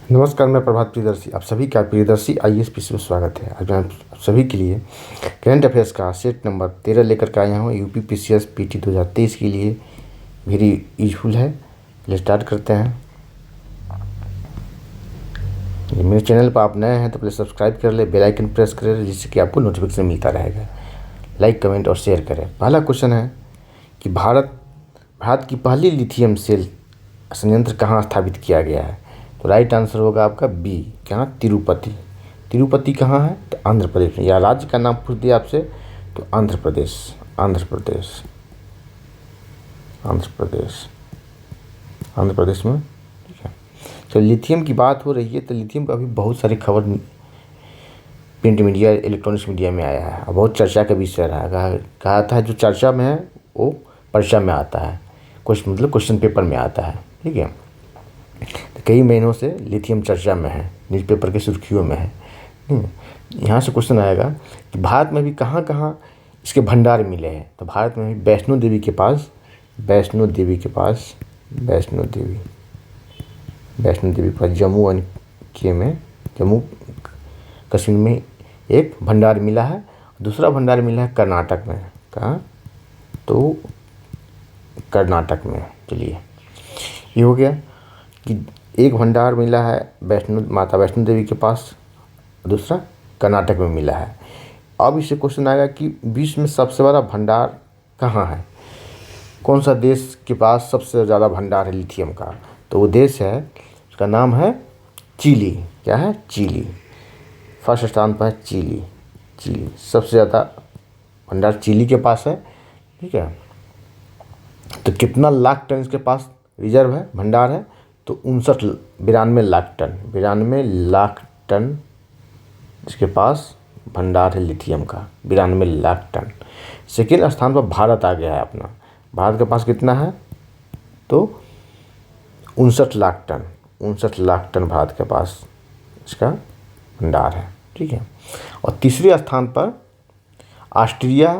नमस्कार, मैं प्रभात प्रियदर्शी आप सभी का प्रियदर्शी आईएएस पीसी में स्वागत है। आज मैं आप सभी के लिए करंट अफेयर्स का सेट नंबर 13 लेकर के आया हूँ। यूपी पीसीएस पीटी 2023 के लिए वेरी यूजफुल है। चलिए स्टार्ट करते हैं। मेरे चैनल पर आप नए हैं तो प्लीज़ सब्सक्राइब कर ले, बेल आइकन प्रेस करें जिससे कि आपको नोटिफिकेशन मिलता रहेगा। लाइक, कमेंट और शेयर करें। पहला क्वेश्चन है कि भारत की पहली लिथियम सेल संयंत्र कहाँ स्थापित किया गया है? तो राइट आंसर होगा आपका बी, कहाँ? तिरुपति। तिरुपति कहाँ है? तो आंध्र प्रदेश में। या राज्य का नाम पूछ दिया आपसे तो आंध्र प्रदेश। आंध्र प्रदेश में, ठीक है। तो लिथियम की बात हो रही है तो लिथियम का अभी बहुत सारी खबर प्रिंट मीडिया, इलेक्ट्रॉनिक्स मीडिया में आया है और बहुत चर्चा का विषय रहा। कहा था जो चर्चा में है वो परीक्षा में आता है, कुछ मतलब क्वेश्चन पेपर में आता है, ठीक है। तो कई महीनों से लिथियम चर्चा में है, न्यूज़पेपर की सुर्खियों में है। यहाँ से क्वेश्चन आएगा कि भारत में भी कहाँ कहाँ इसके भंडार मिले हैं? तो भारत में भी वैष्णो देवी के पास जम्मू एंड के में, जम्मू कश्मीर में एक भंडार मिला है। दूसरा भंडार मिला है कर्नाटक में। कहाँ? तो कर्नाटक में। चलिए ये हो गया कि एक भंडार मिला है माता वैष्णो देवी के पास, दूसरा कर्नाटक में मिला है। अब इससे क्वेश्चन आएगा कि विश्व में सबसे बड़ा भंडार कहाँ है? कौन सा देश के पास सबसे ज़्यादा भंडार है लिथियम का? तो वो देश है, उसका नाम है चिली। क्या है? चिली। फर्स्ट स्थान पर है चिली। सबसे ज़्यादा भंडार चिली के पास है, ठीक है। तो कितना लाख टन इसके पास रिजर्व है, भंडार है? तो 92 लाख टन इसके पास भंडार है लिथियम का। 92 लाख टन। सेकेंड स्थान पर भारत आ गया है अपना। भारत के पास कितना है? तो 59 लाख टन भारत के पास इसका भंडार है, ठीक है। और तीसरे स्थान पर ऑस्ट्रेलिया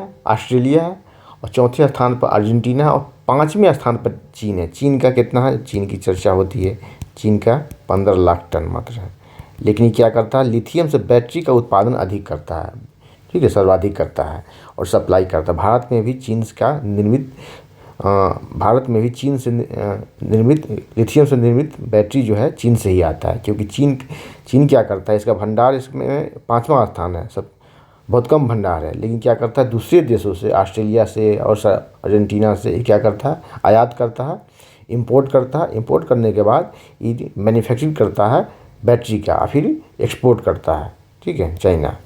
है और चौथे स्थान पर अर्जेंटीना है और पाँचवें स्थान पर चीन है। चीन का कितना है? चीन की चर्चा होती है। चीन का 15 लाख टन मात्र है। लेकिन ये क्या करता है? लिथियम से बैटरी का उत्पादन अधिक करता है, ठीक है, सर्वाधिक करता है और सप्लाई करता है। भारत में भी चीन से निर्मित लिथियम से निर्मित बैटरी जो है चीन से ही आता है, क्योंकि चीन क्या करता है? इसका भंडार इसमें 5वां स्थान है, सब बहुत कम भंडार है। लेकिन क्या करता है? दूसरे देशों से, ऑस्ट्रेलिया से और अर्जेंटीना से क्या करता है? आयात करता है, इंपोर्ट करता है। इंपोर्ट करने के बाद ये मैन्युफैक्चरिंग करता है बैटरी का, फिर एक्सपोर्ट करता है, ठीक है, चाइना।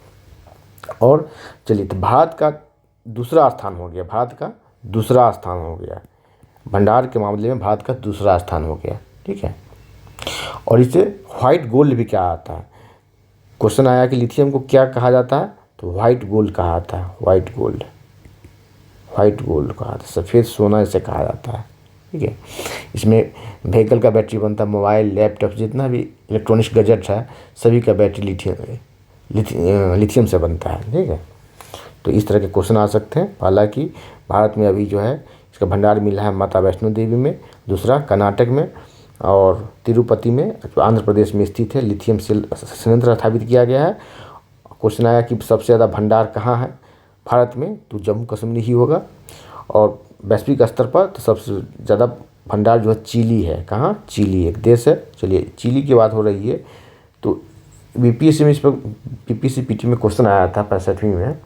और चलिए, तो भारत का दूसरा स्थान हो गया भंडार के मामले में। भारत का दूसरा स्थान हो गया, ठीक है। और इसे व्हाइट गोल्ड भी क्या आता है? क्वेश्चन आया कि लिथियम को क्या कहा जाता है? तो व्हाइट गोल्ड कहा जाता है। व्हाइट गोल्ड कहा जाता है, सफ़ेद सोना इसे कहा जाता है, ठीक है। इसमें व्हीकल का बैटरी बनता है, मोबाइल, लैपटॉप, जितना भी इलेक्ट्रॉनिक्स गैजेट है सभी का बैटरी लिथियम से बनता है, ठीक है। तो इस तरह के क्वेश्चन आ सकते हैं। हालांकि भारत में अभी जो है इसका भंडार मिला है माता वैष्णो देवी में, दूसरा कर्नाटक में और तिरुपति में, आंध्र प्रदेश में स्थित है। लिथियम सेल संयंत्र स्थापित किया गया है। क्वेश्चन आया कि सबसे ज़्यादा भंडार कहाँ है भारत में? तो जम्मू कश्मीर ही होगा। और वैश्विक स्तर पर तो सबसे ज़्यादा भंडार जो है चिली है। कहाँ? चिली एक देश है। चलिए, चिली की बात हो रही है तो बीपीएससी में, इस पर बीपीएससी पीटी में क्वेश्चन आया था 65वीं में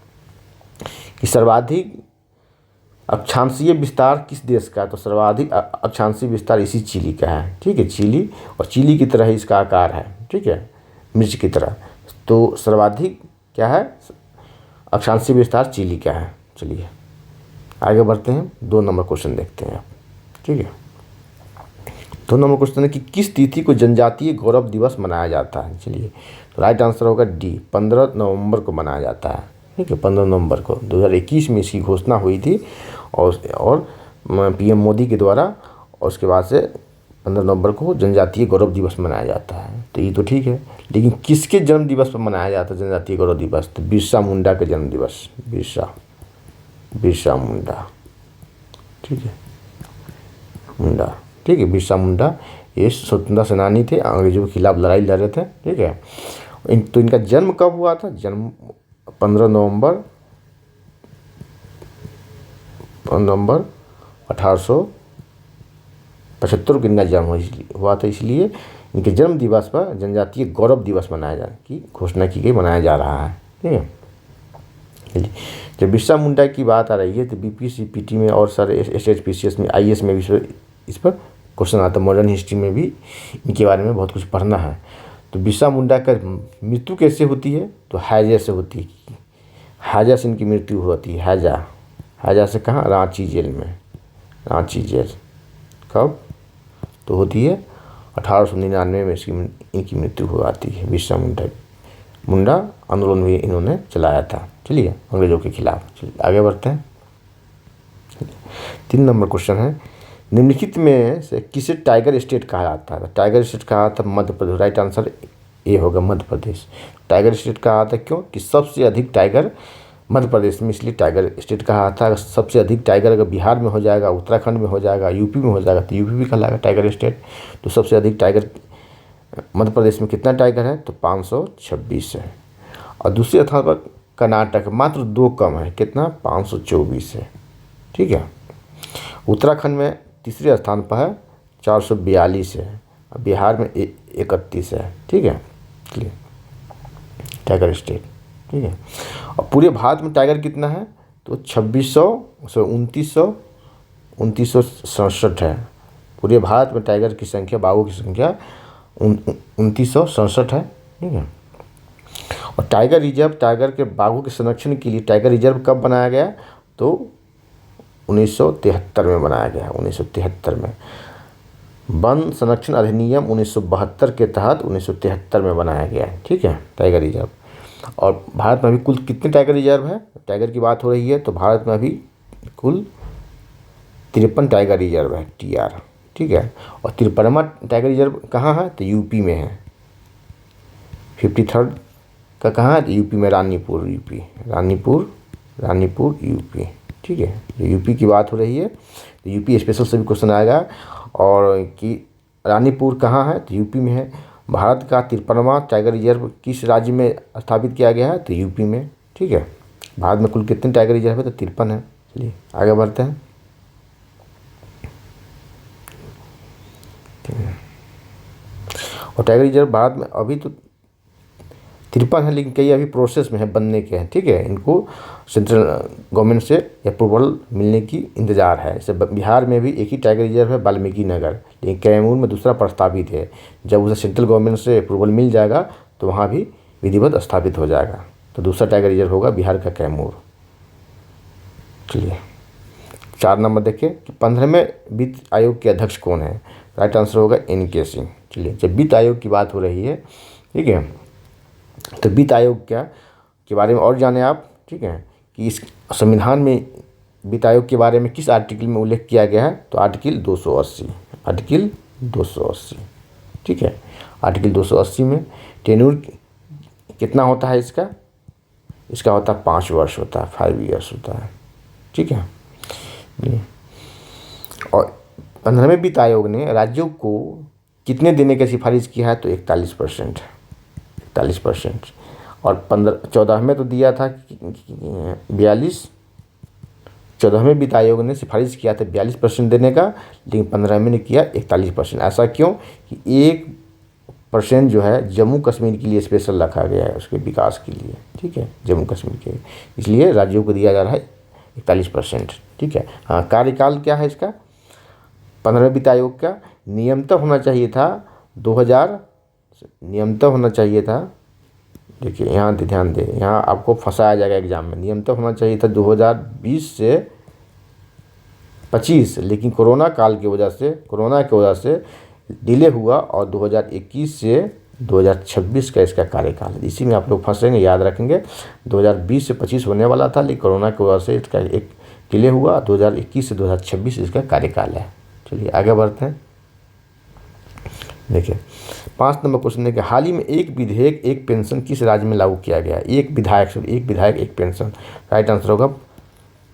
कि सर्वाधिक अक्षांशीय विस्तार किस देश का? तो सर्वाधिक अक्षांशीय विस्तार इसी चिली का है, ठीक है। चिली, और चिली की तरह ही इसका आकार है, ठीक है, मिर्च की तरह। तो सर्वाधिक क्या है? अक्षांशीय विस्तार चिली का है। चलिए आगे बढ़ते हैं, 2 नंबर क्वेश्चन देखते हैं, ठीक है। 2 नंबर क्वेश्चन है कि किस तिथि को जनजातीय गौरव दिवस मनाया जाता है? चलिए, तो राइट आंसर होगा डी, 15 नवंबर को मनाया जाता है, ठीक है। 15 नवंबर को 2021 में इसकी घोषणा हुई थी और पीएम मोदी के द्वारा, और उसके बाद से 15 नवंबर को जनजातीय गौरव दिवस मनाया जाता है। तो ये तो ठीक है, लेकिन किसके जन्म दिवस पर मनाया जाता है जनजातीय गौरव दिवस? तो बिरसा मुंडा के जन्म दिवस। बिरसा मुंडा, ठीक है, बिरसा मुंडा ये स्वतंत्रता सेनानी थे, अंग्रेजों के खिलाफ लड़ाई लड़ रहे थे। ठीक है, तो इनका जन्म कब हुआ था? जन्म 15 नवंबर 1875 को इनका जन्म हुआ था। इसलिए इनके जन्म दिवस पर जनजातीय गौरव दिवस की घोषणा की गई, मनाया जा रहा है। ठीक है, जब बिरसा मुंडा की बात आ रही है तो बीपीएससी पीटी में और सारे एसएचपीसीएस में, आईएएस में भी इस पर क्वेश्चन आता है। मॉडर्न हिस्ट्री में भी इनके बारे में बहुत कुछ पढ़ना है। तो बिरसा मुंडा का मृत्यु कैसे होती है? तो हैजा से होती है। हैजा से इनकी मृत्यु होती है। हैजा से कहाँ? रांची जेल में। रांची जेल कब? तो होती है 1899 में इनकी मृत्यु हो जाती है। बिरसा मुंडा आंदोलन भी इन्होंने चलाया था, चलिए, अंग्रेजों के खिलाफ। चलिए आगे बढ़ते हैं। 3 नंबर क्वेश्चन है, निम्नलिखित में से किसे टाइगर स्टेट कहा जाता है? टाइगर स्टेट कहा था Madhya Pradesh. Right answer A होगा, मध्य प्रदेश। टाइगर स्टेट कहा था क्यों? कि सबसे अधिक टाइगर मध्य प्रदेश में, इसलिए टाइगर स्टेट कहा था। अगर सबसे अधिक टाइगर अगर बिहार में हो जाएगा, उत्तराखंड में हो जाएगा, यूपी में हो जाएगा तो यूपी भी कहलाएगा टाइगर स्टेट। तो सबसे अधिक टाइगर मध्य प्रदेश में कितना टाइगर है? तो 526 है। और दूसरे स्थान पर कर्नाटक मात्र 2 कम है। कितना? 524 है। ठीक है, उत्तराखंड में तीसरे स्थान पर है, 442 है। बिहार में 31 है। ठीक है, चलिए, टाइगर स्टेट। ठीक है, और पूरे भारत में टाइगर कितना है? तो 2967 है। पूरे भारत में टाइगर की संख्या, बाघों की संख्या 2967 है। ठीक है, और टाइगर रिजर्व, टाइगर के बाघों के संरक्षण के लिए टाइगर रिजर्व कब बनाया गया? तो 1973 में बनाया गया। 1973 में वन संरक्षण अधिनियम 1972 के तहत 1973 में बनाया गया है। ठीक है, टाइगर रिजर्व। और भारत में अभी कुल कितने टाइगर रिजर्व है? टाइगर की बात हो रही है तो भारत में अभी कुल 53 टाइगर रिजर्व है, TR। ठीक है, और 53वां टाइगर रिजर्व कहाँ है? तो यूपी में है। 53rd का कहाँ है? तो यूपी में, रानीपुर यूपी। ठीक है, जो यूपी की बात हो रही है तो यूपी स्पेशल से भी क्वेश्चन आएगा। और कि रानीपुर कहाँ है? तो यूपी में है। भारत का 53वां टाइगर रिजर्व किस राज्य में स्थापित किया गया है? तो यूपी में। ठीक है, भारत में कुल कितने टाइगर रिजर्व है? तो 53 है। चलिए आगे बढ़ते हैं। और टाइगर रिजर्व भारत में अभी तो 53 है, लेकिन कई अभी प्रोसेस में है, बनने के हैं। ठीक है, इनको सेंट्रल गवर्नमेंट से अप्रूवल मिलने की इंतज़ार है। जैसे बिहार में भी एक ही टाइगर रिजर्व है, वाल्मीकि नगर, लेकिन कैमूर में दूसरा प्रस्तावित है। जब उसे सेंट्रल गवर्नमेंट से अप्रूवल मिल जाएगा तो वहाँ भी विधिवत स्थापित हो जाएगा। तो दूसरा टाइगर रिजर्व होगा बिहार का कैमूर। चलिए 4 नंबर देखिए कि 15वें वित्त आयोग के अध्यक्ष कौन है? राइट आंसर होगा NK सिंह। चलिए, जब वित्त आयोग की बात हो रही है, ठीक है, तो वित्त आयोग क्या के बारे में और जाने आप। ठीक है, कि इस संविधान में वित्त आयोग के बारे में किस आर्टिकल में उल्लेख किया गया है? तो आर्टिकल 280। ठीक है, आर्टिकल 280 में टेन्यूर कितना होता है इसका? इसका होता है 5 वर्ष होता है, 5 ईयर्स होता है। ठीक है, और 15वें वित्त आयोग ने राज्यों को कितने देने की सिफारिश किया है? तो 41%। और 14 में तो दिया था 42। 14वें वित्त आयोग ने सिफारिश किया था 42% देने का, लेकिन 15वें ने किया 41%। ऐसा क्यों? कि 1% जो है जम्मू कश्मीर के लिए स्पेशल रखा गया है, उसके विकास के लिए। ठीक है, जम्मू कश्मीर के, इसलिए राज्यों को दिया जा रहा है 41%। ठीक है, हाँ, कार्यकाल क्या है इसका? 15वें वित्त आयोग का नियमतः होना चाहिए था 2000। नियमतः होना चाहिए था, देखिए यहाँ ध्यान दें, यहाँ आपको फंसाया जाएगा एग्जाम में। नियमतः होना चाहिए था 2020 से 25, लेकिन कोरोना की वजह से डिले हुआ और 2021 से 2026 का इसका कार्यकाल है। इसी में आप लोग फंसेंगे, याद रखेंगे। 2020 से 25 होने वाला था, लेकिन कोरोना की वजह से इसका एक डिले हुआ। 2021 से 2026 इसका कार्यकाल है। चलिए आगे बढ़ते हैं। देखिए 5 नंबर क्वेश्चन है कि हाल ही में एक विधेयक एक पेंशन किस राज्य में लागू किया गया? एक विधायक एक पेंशन। राइट आंसर होगा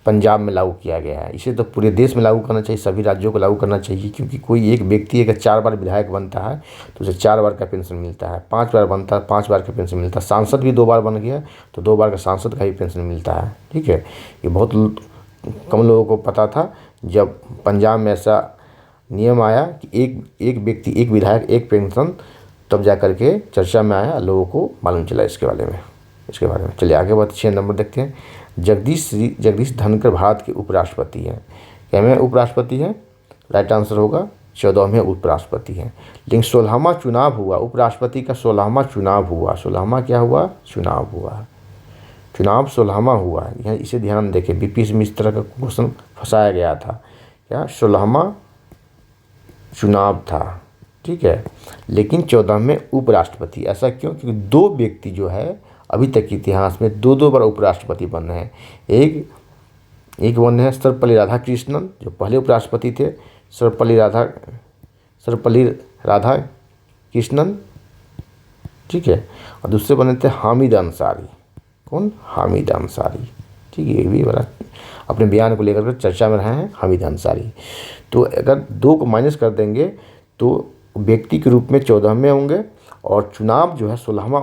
पंजाब में लागू किया गया है। इसे तो पूरे देश में लागू करना चाहिए, सभी राज्यों को लागू करना चाहिए, क्योंकि कोई एक व्यक्ति अगर 4 बार विधायक बनता है तो उसे 4 बार का पेंशन मिलता है, 5 बार बनता है 5 बार का पेंशन मिलता है, सांसद भी 2 बार बन गया तो 2 बार का सांसद का भी पेंशन मिलता है। ठीक है, ये बहुत कम लोगों को पता था। जब पंजाब में ऐसा नियम आया कि एक व्यक्ति एक विधायक एक पेंशन, तब जा कर के चर्चा में आया, लोगों को मालूम चला इसके बारे में। चलिए आगे बढ़ते 6 नंबर देखते हैं। जगदीश धनखड़ भारत के उपराष्ट्रपति हैं। क्या उपराष्ट्रपति हैं? राइट आंसर होगा 14वें उपराष्ट्रपति हैं। लेकिन 16वां चुनाव हुआ, उपराष्ट्रपति का 16वां चुनाव हुआ। 16वां क्या हुआ? चुनाव हुआ। चुनाव 16वां हुआ, यह इसे ध्यान देखें। बीपीएससी में इस तरह का क्वेश्चन फंसाया गया था। क्या 16वां चुनाव था? ठीक है, लेकिन 14वें उपराष्ट्रपति। ऐसा क्यों? क्योंकि 2 व्यक्ति जो है अभी तक के इतिहास में 2 बार उपराष्ट्रपति बने हैं। एक बने हैं सर्वपल्ली राधाकृष्णन, जो पहले उपराष्ट्रपति थे, सर्वपल्ली राधाकृष्णन। ठीक है, और दूसरे बने थे हामिद अंसारी। कौन? हामिद अंसारी। ठीक है, ये भी बड़ा अपने बयान को लेकर चर्चा में रहे हैं, हामिद अंसारी। तो अगर 2 को माइनस कर देंगे तो व्यक्ति के रूप में 14वें होंगे और चुनाव जो है 16वां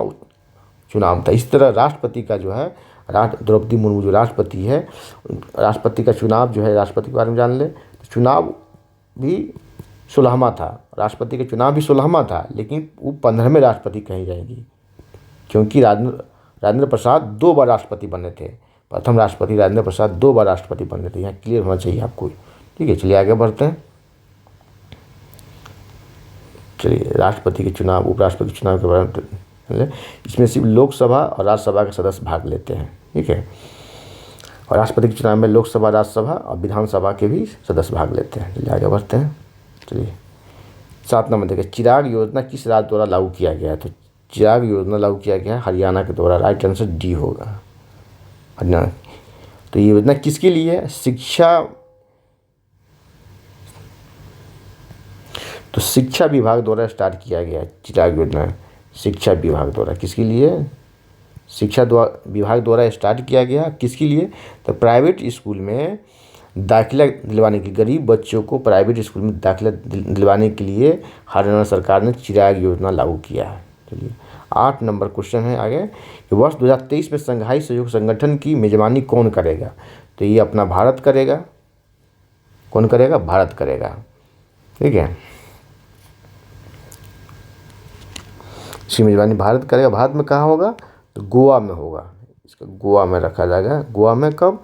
चुनाव था। इस तरह राष्ट्रपति का जो है, द्रौपदी मुर्मू जो राष्ट्रपति है, राष्ट्रपति का चुनाव जो है, राष्ट्रपति के बारे में जान ले, चुनाव भी 16वां था, राष्ट्रपति का चुनाव भी 16वां था, लेकिन वो 15वें राष्ट्रपति कही जाएगी, क्योंकि राजेंद्र प्रसाद 2 बार राष्ट्रपति बने थे। प्रथम राष्ट्रपति राजेंद्र प्रसाद 2 बार राष्ट्रपति बने थे। यहाँ क्लियर होना चाहिए आपको। ठीक है, चलिए आगे बढ़ते हैं। चलिए राष्ट्रपति के चुनाव, उपराष्ट्रपति के चुनाव के बारे में, इसमें सिर्फ लोकसभा और राज्यसभा के सदस्य भाग लेते हैं। ठीक है, और राष्ट्रपति के चुनाव में लोकसभा, राज्यसभा और विधानसभा के भी सदस्य भाग लेते हैं। चलिए आगे बढ़ते हैं। चलिए 7 नंबर देखिए, चिराग योजना किस राज्य द्वारा लागू किया गया है? तो चिराग योजना लागू किया गया है हरियाणा के द्वारा। राइट आंसर डी होगा, हरियाणा। तो ये योजना किसके लिए है? शिक्षा विभाग द्वारा स्टार्ट किया गया है चिराग योजना। शिक्षा विभाग द्वारा किसके लिए? विभाग द्वारा स्टार्ट किया गया। किसके लिए? तो प्राइवेट स्कूल में दाखिला दिलवाने के, गरीब बच्चों को प्राइवेट स्कूल में दाखिला दिलवाने के लिए हरियाणा सरकार ने चिराग योजना लागू किया है। चलिए 8 नंबर क्वेश्चन है आगे कि वर्ष 2023 में संघाई सहयोग संगठन की मेजबानी कौन करेगा? तो ये अपना भारत करेगा। कौन करेगा? भारत करेगा। ठीक है, इसकी मेजबानी भारत करेगा। भारत में कहाँ होगा? तो गोवा में होगा। इसका गोवा में रखा जाएगा। गोवा में कब?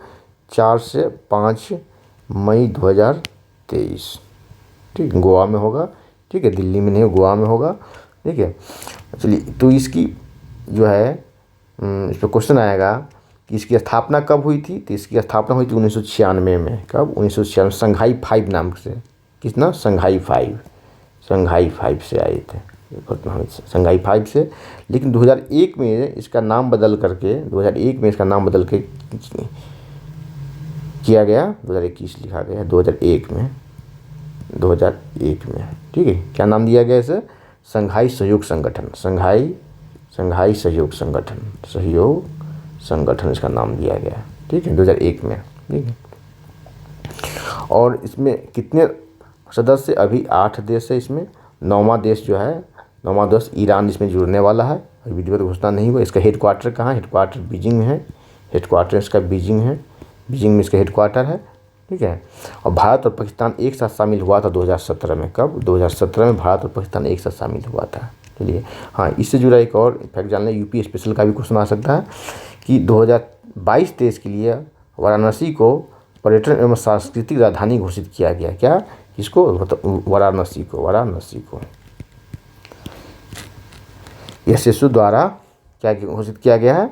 4 से 5 मई 2023। ठीक, गोवा में होगा। ठीक है, दिल्ली में नहीं, गोवा में होगा। ठीक है, चलिए तो इसकी जो है इस पर क्वेश्चन आएगा कि इसकी स्थापना कब हुई थी? तो इसकी स्थापना हुई थी 1996 में। कब? 1996, संघाई 5 नाम से। कितना? संघाई 5 से आए थे, संघाई 5 से। लेकिन 2001 में इसका नाम बदल करके किया गया, 2021 लिखा गया है 2001 में। ठीक है, क्या नाम दिया गया इसे? संघाई सहयोग संगठन। संघाई सहयोग संगठन इसका नाम दिया गया। ठीक है, 2001 में। ठीक है, और इसमें कितने सदस्य? अभी 8 देश है इसमें। 9वां देश जो है, 9वां देश ईरान इसमें जुड़ने वाला है। अभी विधिवत घोषणा नहीं हुआ। इसका हेडक्वार्टर कहाँ है? हेडक्वार्टर बीजिंग में है। हेडक्वार्टर इसका बीजिंग है, बीजिंग में इसका हेडक्वार्टर है। ठीक है, और भारत और पाकिस्तान एक साथ शामिल हुआ था 2017 में। कब? 2017 में भारत और पाकिस्तान एक साथ शामिल हुआ था। चलिए हाँ, इससे जुड़ा एक और फैक्ट जान लें। यूपी स्पेशल का भी क्वेश्चन आ सकता है कि 2022-23 के लिए वाराणसी को पर्यटन एवं सांस्कृतिक राजधानी घोषित किया गया। क्या? किसको? वाराणसी को एसएसओ द्वारा क्या घोषित किया गया है?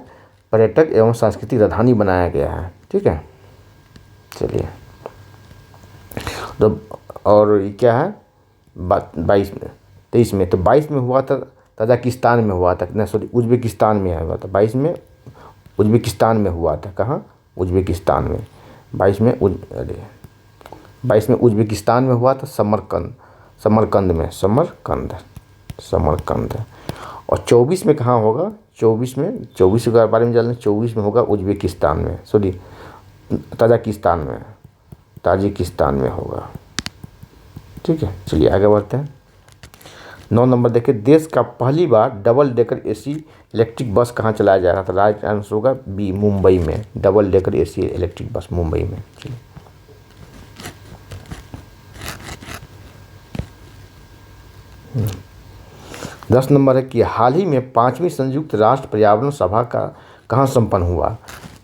पर्यटक एवं सांस्कृतिक राजधानी बनाया गया है। ठीक है, चलिए तो और ये क्या है? 23 में। तो 22 में हुआ था तजाकिस्तान में हुआ था, नहीं सॉरी उज्बेकिस्तान में हुआ था। 22 में उज्बेकिस्तान में हुआ था। कहाँ? उज्बेकिस्तान में। 22 में उज्बेकिस्तान में हुआ था, समरकंद में। और 24 में कहाँ होगा? 24 के बारे में जान लें। 24 में होगा उज्बेकिस्तान में, ताजिकिस्तान में, ताजिकिस्तान में होगा। ठीक है, चलिए आगे बढ़ते हैं। 9 नंबर देखिए, देश का पहली बार double decker AC electric bus कहाँ चलाया जा रहा था? राइट आंसर होगा बी, मुंबई में। डबल डेकर एसी इलेक्ट्रिक बस मुंबई में। चलिए 10 नंबर है कि हाल ही में 5वीं संयुक्त राष्ट्र पर्यावरण सभा का कहाँ संपन्न हुआ?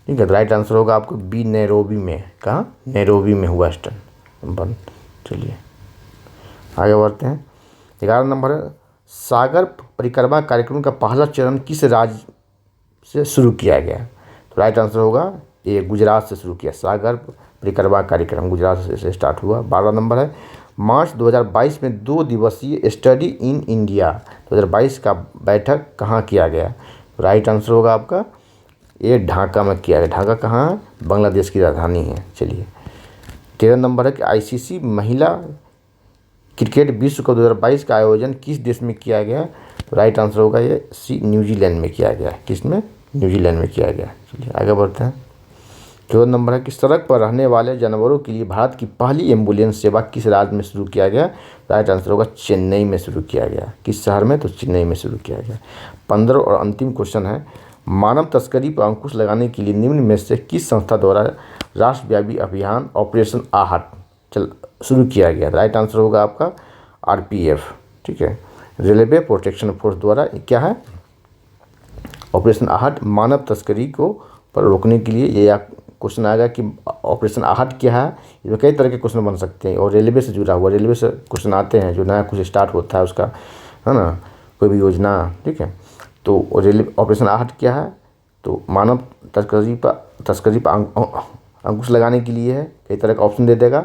ठीक है, राइट आंसर होगा आपको बी, नैरोबी में। कहाँ? नैरोबी में हुआ संपन्न। चलिए आगे बढ़ते हैं। 11 नंबर है, सागर परिक्रमा कार्यक्रम का पहला चरण किस राज्य से शुरू किया गया? तो राइट आंसर होगा ये, गुजरात से शुरू किया। सागर परिक्रमा कार्यक्रम गुजरात से स्टार्ट हुआ। 12 नंबर है, मार्च 2022 में 2 दिवसीय स्टडी इन इंडिया 2022 का बैठक कहाँ किया गया? तो राइट आंसर होगा आपका ये, ढाका में किया गया। ढाका कहाँ है? बांग्लादेश की राजधानी है। चलिए 13 नंबर है कि आईसीसी महिला क्रिकेट विश्व कप 2022 का आयोजन किस देश में किया गया? तो राइट आंसर होगा ये सी, न्यूजीलैंड में किया गया। किसमें? न्यूजीलैंड में किया गया। चलिए आगे बढ़ते हैं। 14 नंबर है कि सड़क पर रहने वाले जानवरों के लिए भारत की पहली एम्बुलेंस सेवा किस राज्य में शुरू किया गया? राइट आंसर होगा चेन्नई में शुरू किया गया। किस शहर में? तो चेन्नई में शुरू किया गया। 15 और अंतिम क्वेश्चन है, मानव तस्करी पर अंकुश लगाने के लिए निम्न में से किस संस्था द्वारा राष्ट्रव्यापी अभियान ऑपरेशन आहट शुरू किया गया? राइट आंसर होगा आपका आरपीएफ। ठीक है, रेलवे प्रोटेक्शन फोर्स द्वारा क्या है? ऑपरेशन आहट मानव तस्करी को पर रोकने के लिए। ये क्वेश्चन आएगा कि ऑपरेशन आहट क्या है। इसमें कई तरह के क्वेश्चन बन सकते हैं और रेलवे से जुड़ा हुआ, रेलवे से क्वेश्चन आते हैं जो नया कुछ स्टार्ट होता है उसका, है ना, कोई भी योजना। ठीक है, तो रेलवे ऑपरेशन आहट क्या है? तो मानव तस्करी पर अंकुश लगाने के लिए है। कई तरह का ऑप्शन दे देगा,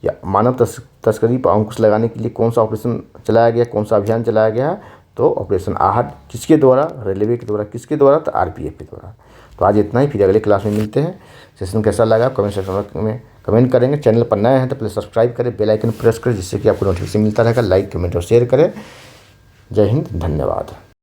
या मानव तस्करी पर अंकुश लगाने के लिए कौन सा ऑपरेशन चलाया गया, कौन सा अभियान चलाया गया है? तो ऑपरेशन आहट किसके द्वारा? रेलवे के द्वारा। किसके द्वारा? तो आरपीएफ के द्वारा। तो आज इतना ही, फिर अगले क्लास में मिलते हैं। सेशन कैसा लगा कमेंट सेक्शन में कमेंट करेंगे। चैनल पर नए हैं तो प्लीज़ सब्सक्राइब करें, बेल आइकन प्रेस करें, जिससे कि आपको नोटिफिकेशन मिलता रहेगा। लाइक, कमेंट और शेयर करें। जय हिंद, धन्यवाद।